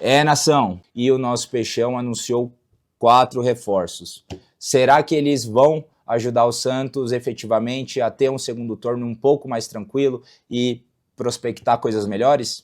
É, nação, e o nosso Peixão anunciou 4 reforços. Será que eles vão ajudar o Santos efetivamente a ter um segundo turno um pouco mais tranquilo e prospectar coisas melhores?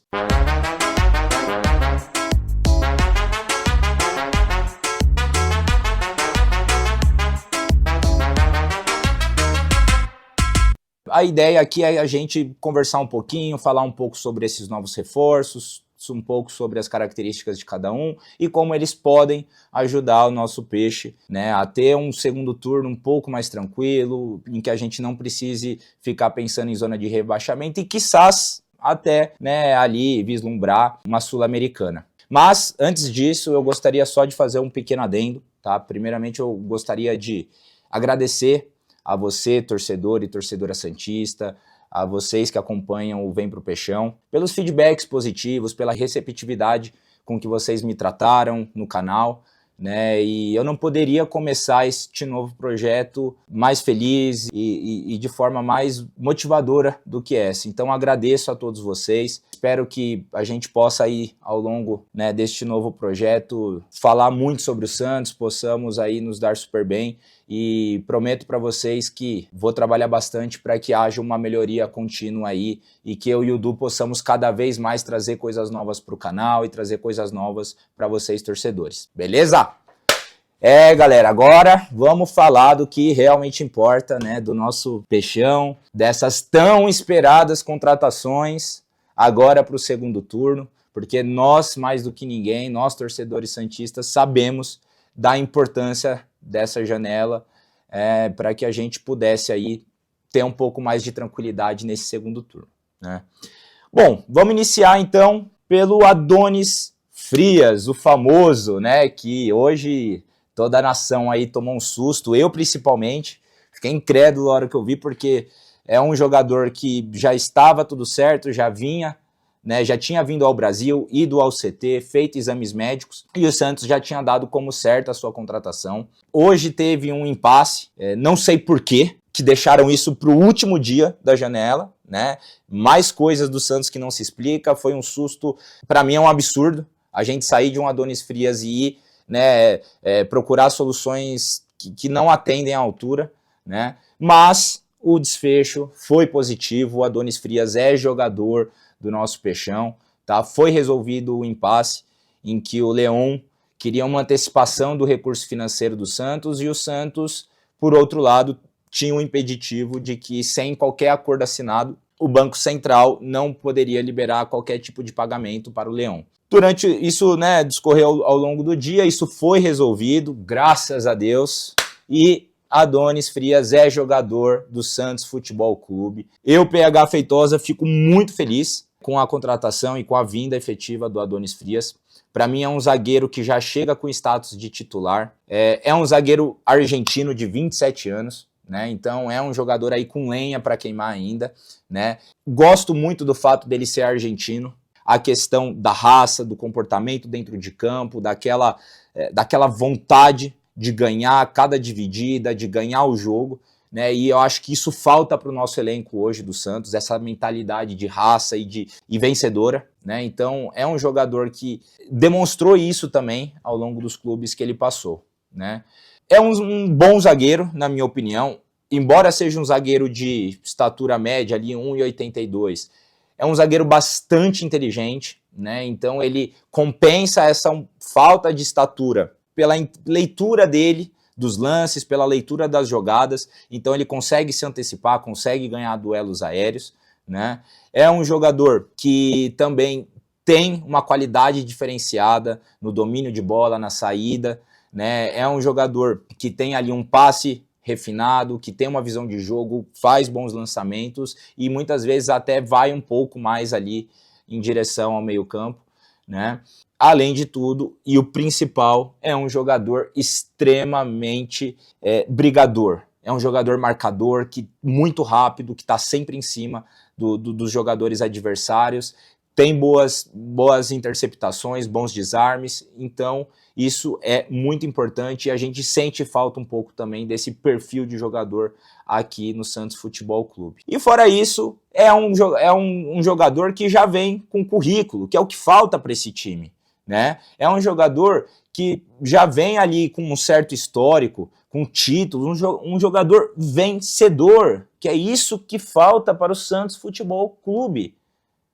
A ideia aqui é a gente conversar um pouquinho, falar um pouco sobre esses novos reforços, um pouco sobre as características de cada um e como eles podem ajudar o nosso Peixe, né, a ter um segundo turno um pouco mais tranquilo, em que a gente não precise ficar pensando em zona de rebaixamento e quiçás até, né, ali vislumbrar uma Sul-Americana. Mas antes disso eu gostaria só de fazer um pequeno adendo, tá? Primeiramente eu gostaria de agradecer a você, torcedor e torcedora santista, a vocês que acompanham o Vem Pro Peixão, pelos feedbacks positivos, pela receptividade com que vocês me trataram no canal, né? E eu não poderia começar este novo projeto mais feliz e de forma mais motivadora do que essa. Então agradeço a todos vocês, espero que a gente possa aí ao longo, né, deste novo projeto falar muito sobre o Santos, possamos aí nos dar super bem e prometo para vocês que vou trabalhar bastante para que haja uma melhoria contínua aí e que eu e o Du possamos cada vez mais trazer coisas novas para o canal e trazer coisas novas para vocês torcedores, beleza? Galera, agora vamos falar do que realmente importa, né, do nosso Peixão, dessas tão esperadas contratações agora para o segundo turno, porque nós, mais do que ninguém, nós torcedores santistas, sabemos da importância dessa janela para que a gente pudesse aí ter um pouco mais de tranquilidade nesse segundo turno, né? Bom, vamos iniciar então pelo Adonis Frias, o famoso, né, que hoje toda a nação aí tomou um susto, eu principalmente, fiquei incrédulo na hora que eu vi, porque é um jogador que já estava tudo certo, já vinha, né, já tinha vindo ao Brasil, ido ao CT, feito exames médicos, e o Santos já tinha dado como certa a sua contratação. Hoje teve um impasse, não sei por quê, que deixaram isso para o último dia da janela, né? Mais coisas do Santos que não se explica, foi um susto, para mim é um absurdo, a gente sair de um Adonis Frias e ir, né, procurar soluções que não atendem à altura, né? Mas o desfecho foi positivo, o Adonis Frias é jogador do nosso Peixão, tá? Foi resolvido o impasse em que o Leão queria uma antecipação do recurso financeiro do Santos e o Santos, por outro lado, tinha um impeditivo de que sem qualquer acordo assinado, o Banco Central não poderia liberar qualquer tipo de pagamento para o Leão. Durante isso, né, discorreu ao longo do dia, isso foi resolvido, graças a Deus, e Adonis Frias é jogador do Santos Futebol Clube. Eu, PH Feitosa, fico muito feliz com a contratação e com a vinda efetiva do Adonis Frias. Para mim é um zagueiro que já chega com status de titular, é um zagueiro argentino de 27 anos, né? Então é um jogador aí com lenha para queimar ainda, né? Gosto muito do fato dele ser argentino, a questão da raça, do comportamento dentro de campo, daquela vontade de ganhar cada dividida, de ganhar o jogo, né? E eu acho que isso falta para o nosso elenco hoje do Santos, essa mentalidade de raça e vencedora, né? Então é um jogador que demonstrou isso também ao longo dos clubes que ele passou, né? É um bom zagueiro, na minha opinião, embora seja um zagueiro de estatura média, ali 1,82, é um zagueiro bastante inteligente, né? Então ele compensa essa falta de estatura pela leitura dele dos lances, pela leitura das jogadas, então ele consegue se antecipar, consegue ganhar duelos aéreos, né? É um jogador que também tem uma qualidade diferenciada no domínio de bola, na saída, né? É um jogador que tem ali um passe refinado, que tem uma visão de jogo, faz bons lançamentos e muitas vezes até vai um pouco mais ali em direção ao meio-campo, né? Além de tudo, e o principal, é um jogador extremamente brigador. É um jogador marcador, muito rápido, que está sempre em cima dos jogadores adversários, tem boas interceptações, bons desarmes, então isso é muito importante e a gente sente falta um pouco também desse perfil de jogador aqui no Santos Futebol Clube. E fora isso, é um jogador que já vem com currículo, que é o que falta para esse time, né? É um jogador que já vem ali com um certo histórico, com títulos, um jogador vencedor, que é isso que falta para o Santos Futebol Clube.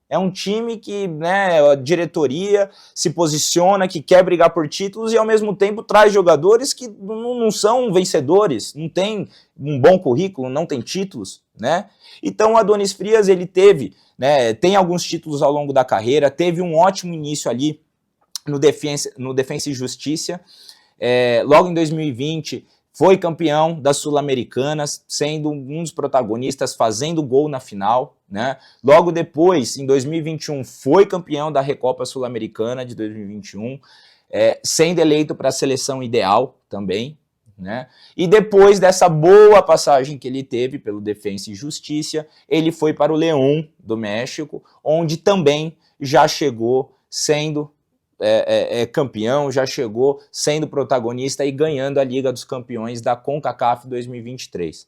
É um time que, né, a diretoria se posiciona, que quer brigar por títulos e ao mesmo tempo traz jogadores que não são vencedores, não tem um bom currículo, não tem títulos, né? Então o Adonis Frias, ele teve, né, tem alguns títulos ao longo da carreira, teve um ótimo início ali no Defensa e Justiça, logo em 2020 foi campeão das Sul-Americanas, sendo um dos protagonistas, fazendo gol na final, né? Logo depois, em 2021, foi campeão da Recopa Sul-Americana de 2021, sendo eleito para a seleção ideal também, né? E depois dessa boa passagem que ele teve pelo Defensa e Justiça, ele foi para o León do México, onde também já chegou sendo campeão, já chegou sendo protagonista e ganhando a Liga dos Campeões da CONCACAF 2023.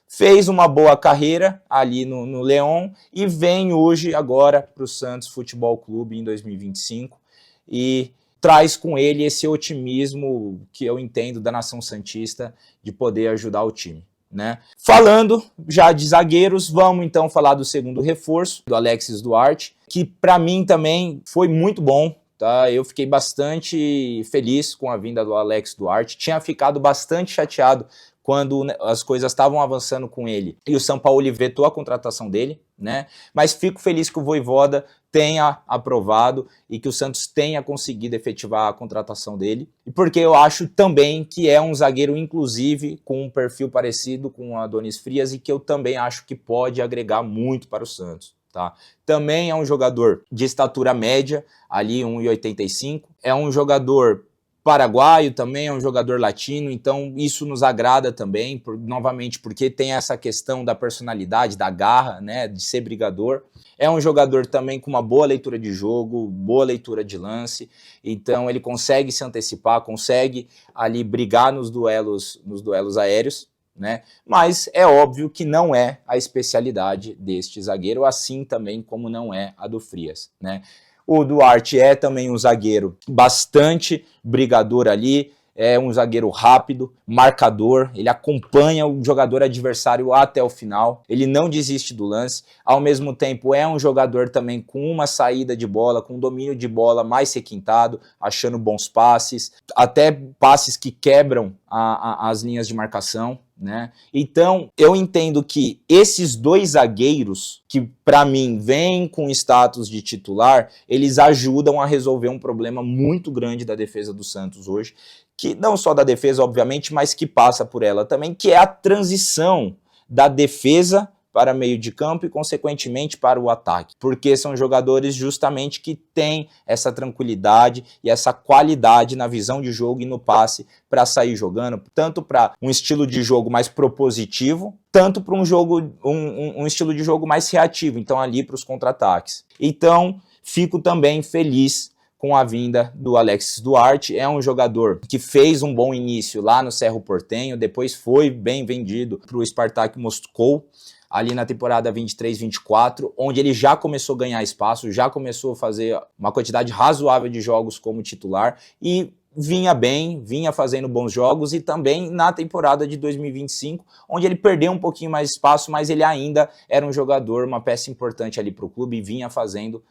Fez uma boa carreira ali no León e vem hoje agora para o Santos Futebol Clube em 2025 e traz com ele esse otimismo que eu entendo da nação santista de poder ajudar o time, né? Falando já de zagueiros, vamos então falar do segundo reforço, do Alexis Duarte, que para mim também foi muito bom. Tá, eu fiquei bastante feliz com a vinda do Alex Duarte, tinha ficado bastante chateado quando as coisas estavam avançando com ele e o São Paulo vetou a contratação dele, né? Mas fico feliz que o Vojvoda tenha aprovado e que o Santos tenha conseguido efetivar a contratação dele, e porque eu acho também que é um zagueiro, inclusive, com um perfil parecido com o Adonis Frias e que eu também acho que pode agregar muito para o Santos. Tá? Também é um jogador de estatura média, ali 1,85, é um jogador paraguaio também, é um jogador latino, então isso nos agrada também, novamente porque tem essa questão da personalidade, da garra, né, de ser brigador. É um jogador também com uma boa leitura de jogo, boa leitura de lance, então ele consegue se antecipar, consegue ali brigar nos duelos aéreos, né? Mas é óbvio que não é a especialidade deste zagueiro, assim também como não é a do Frias, né? O Duarte é também um zagueiro bastante brigador ali, é um zagueiro rápido, marcador, ele acompanha o jogador adversário até o final, ele não desiste do lance, ao mesmo tempo é um jogador também com uma saída de bola, com um domínio de bola mais requintado, achando bons passes, até passes que quebram as linhas de marcação, né? Então eu entendo que esses dois zagueiros, que para mim vêm com status de titular, eles ajudam a resolver um problema muito grande da defesa do Santos hoje, que não só da defesa, obviamente, mas que passa por ela também, que é a transição da defesa para meio de campo e, consequentemente, para o ataque. Porque são jogadores justamente que têm essa tranquilidade e essa qualidade na visão de jogo e no passe para sair jogando, tanto para um estilo de jogo mais propositivo, tanto para um estilo de jogo mais reativo, então ali para os contra-ataques. Então, fico também feliz com a vinda do Alexis Duarte. É um jogador que fez um bom início lá no Cerro Porteño, depois foi bem vendido para o Spartak Moscou, ali na temporada 23-24, onde ele já começou a ganhar espaço, já começou a fazer uma quantidade razoável de jogos como titular e vinha bem, vinha fazendo bons jogos, e também na temporada de 2025, onde ele perdeu um pouquinho mais de espaço, mas ele ainda era um jogador, uma peça importante ali para o clube e vinha fazendo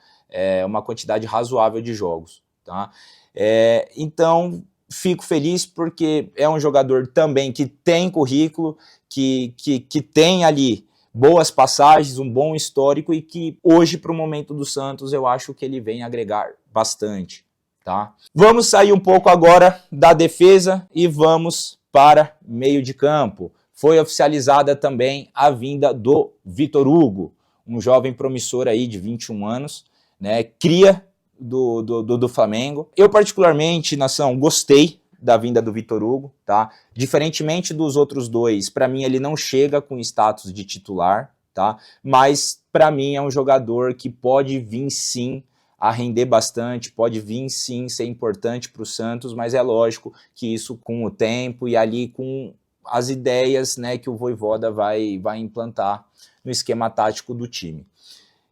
uma quantidade razoável de jogos. Tá? Então, fico feliz porque é um jogador também que tem currículo, que tem ali boas passagens, um bom histórico e que hoje, para o momento do Santos, eu acho que ele vem agregar bastante. Tá? Vamos sair um pouco agora da defesa e vamos para meio de campo. Foi oficializada também a vinda do Vitor Hugo, um jovem promissor aí de 21 anos, né, cria do Flamengo. Eu particularmente, nação, gostei da vinda do Vitor Hugo, tá? Diferentemente dos outros dois, para mim ele não chega com status de titular, tá? Mas para mim é um jogador que pode vir sim a render bastante, pode vir sim ser importante para o Santos, mas é lógico que isso com o tempo e ali com as ideias, né, que o Vojvoda vai implantar no esquema tático do time.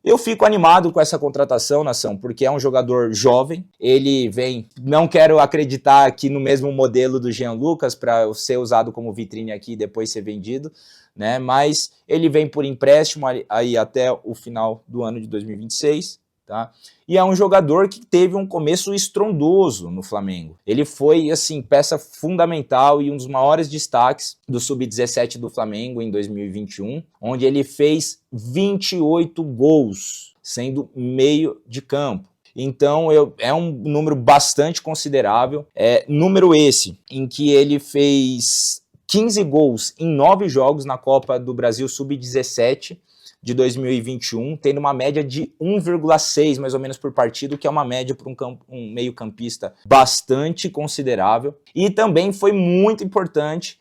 Eu fico animado com essa contratação, Nação, porque é um jogador jovem, ele vem, não quero acreditar aqui no mesmo modelo do Jean Lucas para ser usado como vitrine aqui e depois ser vendido, né? Mas ele vem por empréstimo aí até o final do ano de 2026, tá? E é um jogador que teve um começo estrondoso no Flamengo. Ele foi, assim, peça fundamental e um dos maiores destaques do Sub-17 do Flamengo em 2021, onde ele fez 28 gols, sendo meio de campo. Então é um número bastante considerável, número esse em que ele fez 15 gols em 9 jogos na Copa do Brasil Sub-17 de 2021, tendo uma média de 1,6 mais ou menos por partido, que é uma média para um meio-campista bastante considerável. E também foi muito importante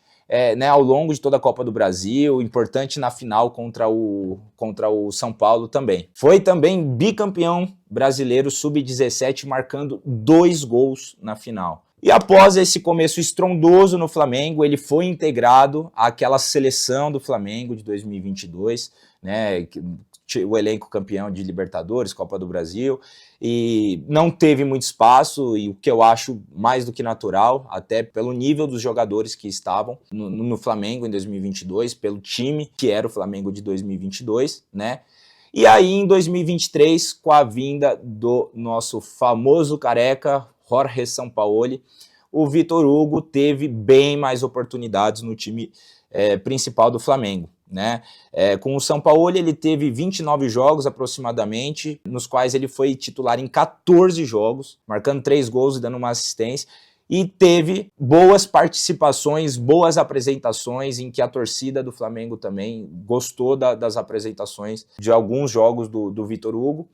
né, ao longo de toda a Copa do Brasil, importante na final contra o São Paulo também. Foi também bicampeão brasileiro Sub-17, marcando 2 gols na final. E após esse começo estrondoso no Flamengo, ele foi integrado àquela seleção do Flamengo de 2022, né, o elenco campeão de Libertadores, Copa do Brasil, e não teve muito espaço, e o que eu acho mais do que natural, até pelo nível dos jogadores que estavam no Flamengo em 2022, pelo time que era o Flamengo de 2022, né? E aí em 2023, com a vinda do nosso famoso careca, Jorge Sampaoli, o Vitor Hugo teve bem mais oportunidades no time principal do Flamengo, né? Com o Sampaoli ele teve 29 jogos aproximadamente, nos quais ele foi titular em 14 jogos, marcando 3 gols e dando uma assistência, e teve boas participações, boas apresentações, em que a torcida do Flamengo também gostou das apresentações de alguns jogos do Vitor Hugo,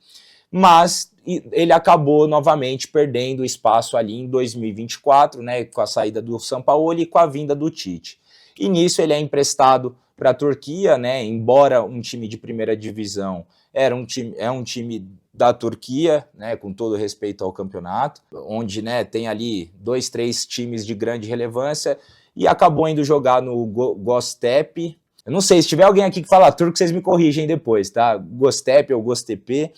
mas ele acabou novamente perdendo espaço ali em 2024, né, com a saída do Sampaoli e com a vinda do Tite. E nisso ele é emprestado para a Turquia, né, embora um time de primeira divisão, é um time da Turquia, né, com todo respeito ao campeonato, onde, né, tem ali 2, 3 times de grande relevância, e acabou indo jogar no Göztepe. Eu não sei, se tiver alguém aqui que fala turco, vocês me corrigem depois, tá? Göztepe ou Göztepe.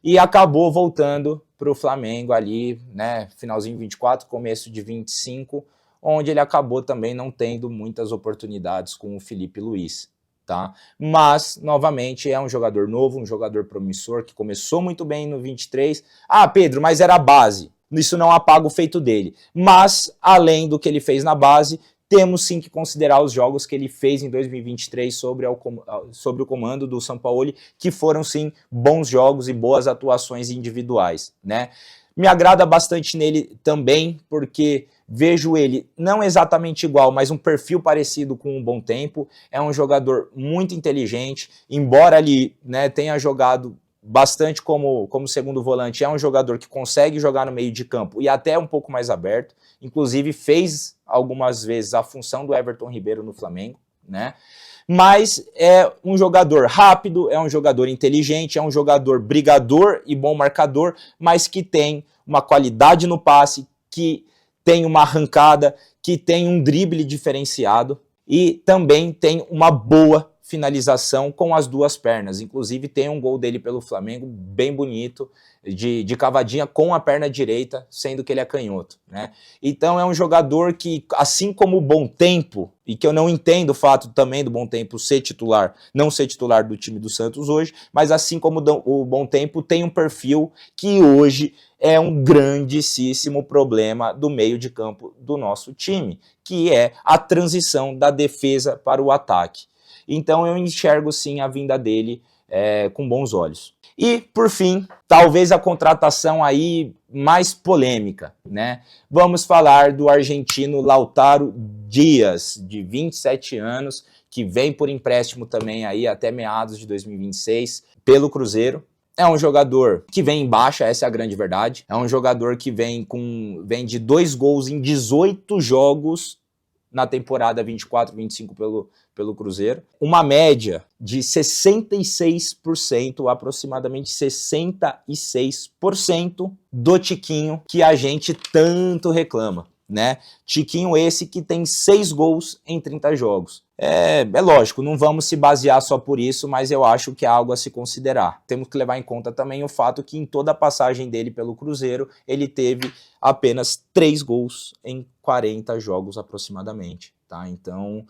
E acabou voltando para o Flamengo ali, né, finalzinho de 24, começo de 25, onde ele acabou também não tendo muitas oportunidades com o Felipe Luiz, tá? Mas, novamente, é um jogador novo, um jogador promissor, que começou muito bem no 23. Ah, Pedro, mas era a base. Isso não apaga o feito dele. Mas, além do que ele fez na base, temos sim que considerar os jogos que ele fez em 2023 sobre o comando do Sampaoli, que foram sim bons jogos e boas atuações individuais, né? Me agrada bastante nele também, porque vejo ele não exatamente igual, mas um perfil parecido com o Bom Tempo. É um jogador muito inteligente, embora ele, né, tenha jogado bastante como segundo volante, é um jogador que consegue jogar no meio de campo e até um pouco mais aberto, inclusive fez algumas vezes a função do Everton Ribeiro no Flamengo, né? Mas é um jogador rápido, é um jogador inteligente, é um jogador brigador e bom marcador, mas que tem uma qualidade no passe, que tem uma arrancada, que tem um drible diferenciado e também tem uma boa finalização com as duas pernas. Inclusive tem um gol dele pelo Flamengo bem bonito, de cavadinha com a perna direita, sendo que ele é canhoto, né? Então é um jogador que, assim como o Bom Tempo, e que eu não entendo o fato também do Bom Tempo ser titular, não ser titular do time do Santos hoje, mas assim como o Bom Tempo tem um perfil que hoje é um grandíssimo problema do meio de campo do nosso time, que é a transição da defesa para o ataque. Então eu enxergo sim a vinda dele com bons olhos. E, por fim, talvez a contratação aí mais polêmica, né? Vamos falar do argentino Lautaro Dias, de 27 anos, que vem por empréstimo também aí até meados de 2026 pelo Cruzeiro. É um jogador que vem em baixa, essa é a grande verdade. É um jogador que vem de 2 gols em 18 jogos na temporada 24-25 pelo Cruzeiro. Uma média de 66%, aproximadamente 66% do Tiquinho que a gente tanto reclama, né? Tiquinho esse que tem 6 gols em 30 jogos. É lógico, não vamos se basear só por isso, mas eu acho que é algo a se considerar. Temos que levar em conta também o fato que em toda a passagem dele pelo Cruzeiro, ele teve apenas 3 gols em 40 jogos aproximadamente, tá? Então,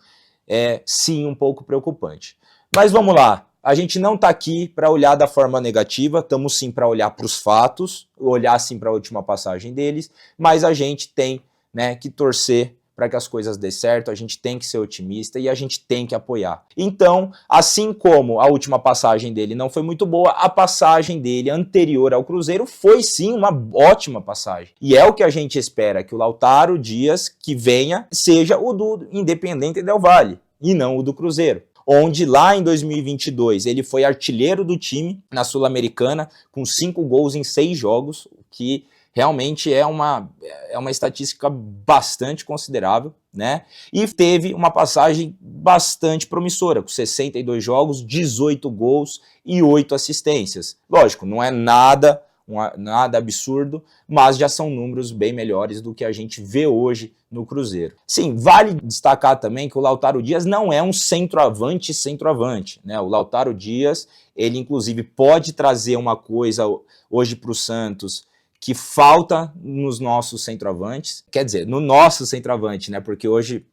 é sim um pouco preocupante. Mas vamos lá, a gente não está aqui para olhar da forma negativa, estamos sim para olhar para os fatos, olhar sim para a última passagem deles, mas a gente tem, né, que torcer para que as coisas dê certo, a gente tem que ser otimista e a gente tem que apoiar. Então, assim como a última passagem dele não foi muito boa, a passagem dele anterior ao Cruzeiro foi sim uma ótima passagem. E é o que a gente espera, que o Lautaro Dias que venha seja o do Independiente del Valle e não o do Cruzeiro. Onde lá em 2022 ele foi artilheiro do time na Sul-Americana com 5 gols em 6 jogos, que realmente é uma estatística bastante considerável, né? E teve uma passagem bastante promissora, com 62 jogos, 18 gols e 8 assistências. Lógico, não é nada absurdo, mas já são números bem melhores do que a gente vê hoje no Cruzeiro. Sim, vale destacar também que o Lautaro Dias não é um centroavante, né? O Lautaro Dias, ele inclusive pode trazer uma coisa hoje para o Santos que falta nos nossos centroavantes, quer dizer, no nosso centroavante, né? Porque hoje,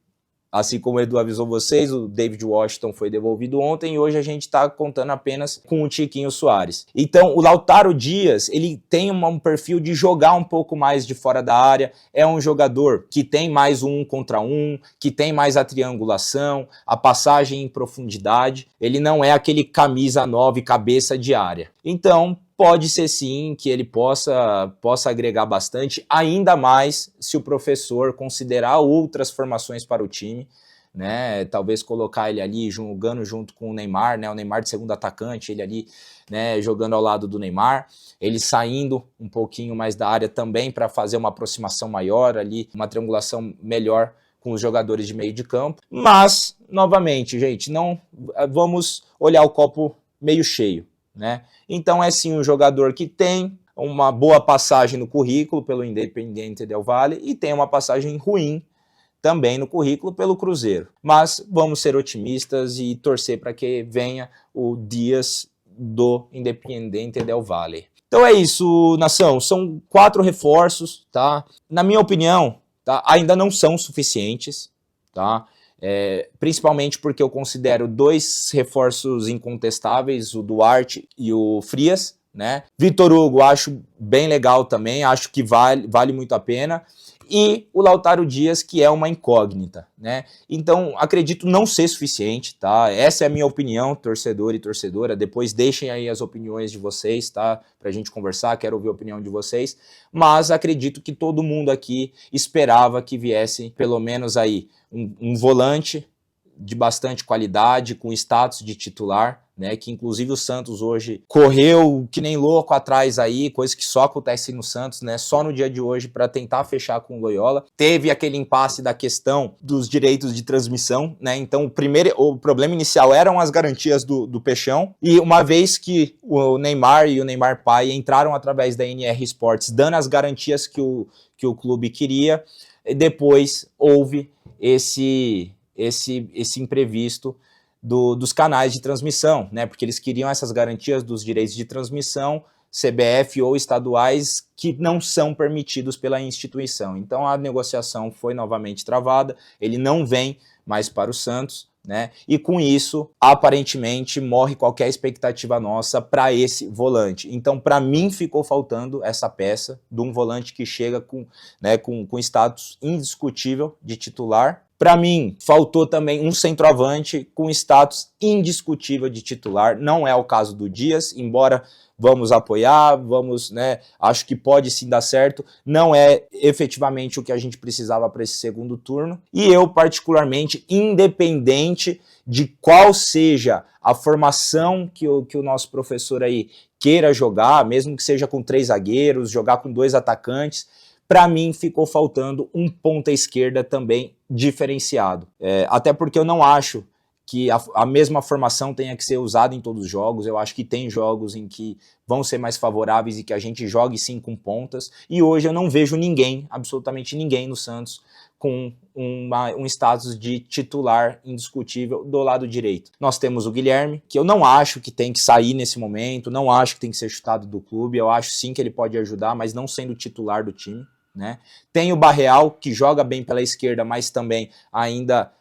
assim como o Edu avisou vocês, o David Washington foi devolvido ontem e hoje a gente está contando apenas com o Tiquinho Soares. Então, o Lautaro Dias, ele tem um perfil de jogar um pouco mais de fora da área, é um jogador que tem mais um contra um, que tem mais a triangulação, a passagem em profundidade, ele não é aquele camisa 9, cabeça de área. Então, pode ser sim que ele possa agregar bastante, ainda mais se o professor considerar outras formações para o time, né? Talvez colocar ele ali jogando junto com o Neymar, né? O Neymar de segundo atacante, ele ali, né, jogando ao lado do Neymar, ele saindo um pouquinho mais da área também para fazer uma aproximação maior ali, uma triangulação melhor com os jogadores de meio de campo. Mas, novamente, gente, não vamos olhar o copo meio cheio, né? Então é sim um jogador que tem uma boa passagem no currículo pelo Independiente del Valle e tem uma passagem ruim também no currículo pelo Cruzeiro. Mas vamos ser otimistas e torcer para que venha o Dias do Independiente del Valle. Então é isso, nação. São 4 reforços, tá? Na minha opinião, tá? Ainda não são suficientes, tá? Principalmente porque eu considero 2 reforços incontestáveis, o Duarte e o Frias, né? Vitor Hugo acho bem legal também, acho que vale muito a pena. E o Lautaro Dias, que é uma incógnita, né? Então, acredito não ser suficiente, tá? Essa é a minha opinião, torcedor e torcedora. Depois deixem aí as opiniões de vocês, tá? Pra gente conversar, quero ouvir a opinião de vocês. Mas acredito que todo mundo aqui esperava que viesse pelo menos aí um volante de bastante qualidade, com status de titular, né, que inclusive o Santos hoje correu que nem louco atrás aí, coisa que só acontece no Santos, né, só no dia de hoje para tentar fechar com o Loyola. Teve aquele impasse da questão dos direitos de transmissão, né, então o problema inicial eram as garantias do Peixão, e uma vez que o Neymar e o Neymar pai entraram através da NR Sports, dando as garantias que o clube queria, depois houve esse imprevisto dos canais de transmissão, né? Porque eles queriam essas garantias dos direitos de transmissão, CBF ou estaduais, que não são permitidos pela instituição. Então a negociação foi novamente travada, ele não vem mais para o Santos, né? E com isso, aparentemente, morre qualquer expectativa nossa para esse volante. Então, para mim, ficou faltando essa peça de um volante que chega com status indiscutível de titular. Para mim, faltou também um centroavante com status indiscutível de titular. Não é o caso do Dias, embora vamos apoiar, acho que pode sim dar certo. Não é efetivamente o que a gente precisava para esse segundo turno. E eu, particularmente, independente de qual seja a formação que o nosso professor aí queira jogar, mesmo que seja com 3 zagueiros, jogar com 2 atacantes, para mim ficou faltando um ponta esquerda também diferenciado. Até porque eu não acho que a mesma formação tenha que ser usada em todos os jogos. Eu acho que tem jogos em que vão ser mais favoráveis e que a gente jogue sim com pontas. E hoje eu não vejo ninguém, absolutamente ninguém no Santos, com um status de titular indiscutível do lado direito. Nós temos o Guilherme, que eu não acho que tem que sair nesse momento, não acho que tem que ser chutado do clube, eu acho sim que ele pode ajudar, mas não sendo titular do time, né? Tem o Barreal, que joga bem pela esquerda, mas também ainda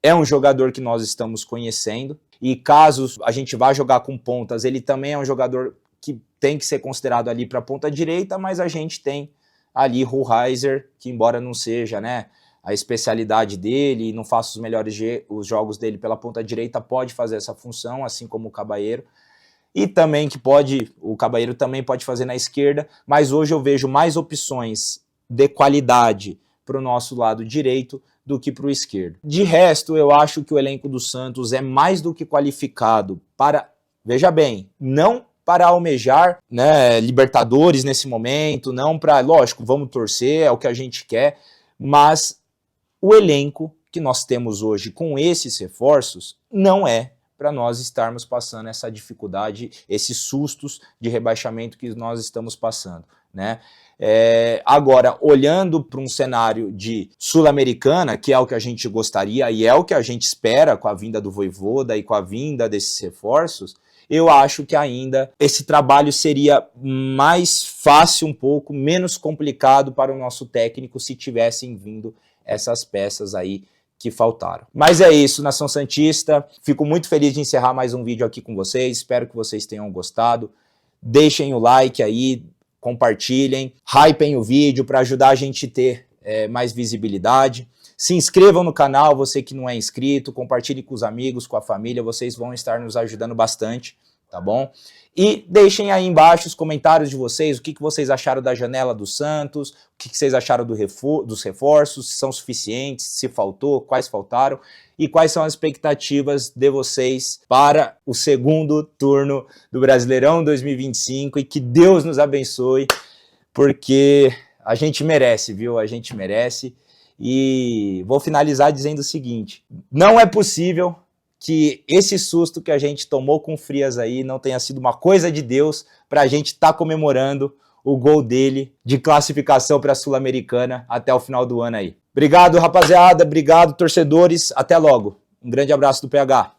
é um jogador que nós estamos conhecendo, e caso a gente vá jogar com pontas, ele também é um jogador que tem que ser considerado ali para a ponta direita, mas a gente tem ali Hohlheiser, que embora não seja, né, a especialidade dele, não faça os melhores os jogos dele pela ponta direita, pode fazer essa função, assim como o Caballero, e também o Caballero também pode fazer na esquerda, mas hoje eu vejo mais opções de qualidade para o nosso lado direito do que para o esquerdo. De resto, eu acho que o elenco do Santos é mais do que qualificado para, veja bem, não para almejar, né, Libertadores nesse momento, não para, lógico, vamos torcer, é o que a gente quer, mas o elenco que nós temos hoje com esses reforços não é para nós estarmos passando essa dificuldade, esses sustos de rebaixamento que nós estamos passando, né? Agora, olhando para um cenário de Sul-Americana, que é o que a gente gostaria e é o que a gente espera com a vinda do Vojvoda e com a vinda desses reforços, eu acho que ainda esse trabalho seria mais fácil um pouco, menos complicado para o nosso técnico se tivessem vindo essas peças aí que faltaram. Mas é isso, Nação Santista, fico muito feliz de encerrar mais um vídeo aqui com vocês, espero que vocês tenham gostado, deixem o like aí, compartilhem, hypem o vídeo para ajudar a gente a ter mais visibilidade. Se inscrevam no canal, você que não é inscrito, compartilhe com os amigos, com a família, vocês vão estar nos ajudando bastante, tá bom? E deixem aí embaixo os comentários de vocês, o que vocês acharam da janela do Santos, o que vocês acharam dos reforços, se são suficientes, se faltou, quais faltaram, e quais são as expectativas de vocês para o segundo turno do Brasileirão 2025, e que Deus nos abençoe, porque a gente merece, viu? A gente merece. E vou finalizar dizendo o seguinte, não é possível que esse susto que a gente tomou com o Frias aí não tenha sido uma coisa de Deus para a gente estar comemorando o gol dele de classificação para a Sul-Americana até o final do ano aí. Obrigado, rapaziada, obrigado, torcedores, até logo. Um grande abraço do PH.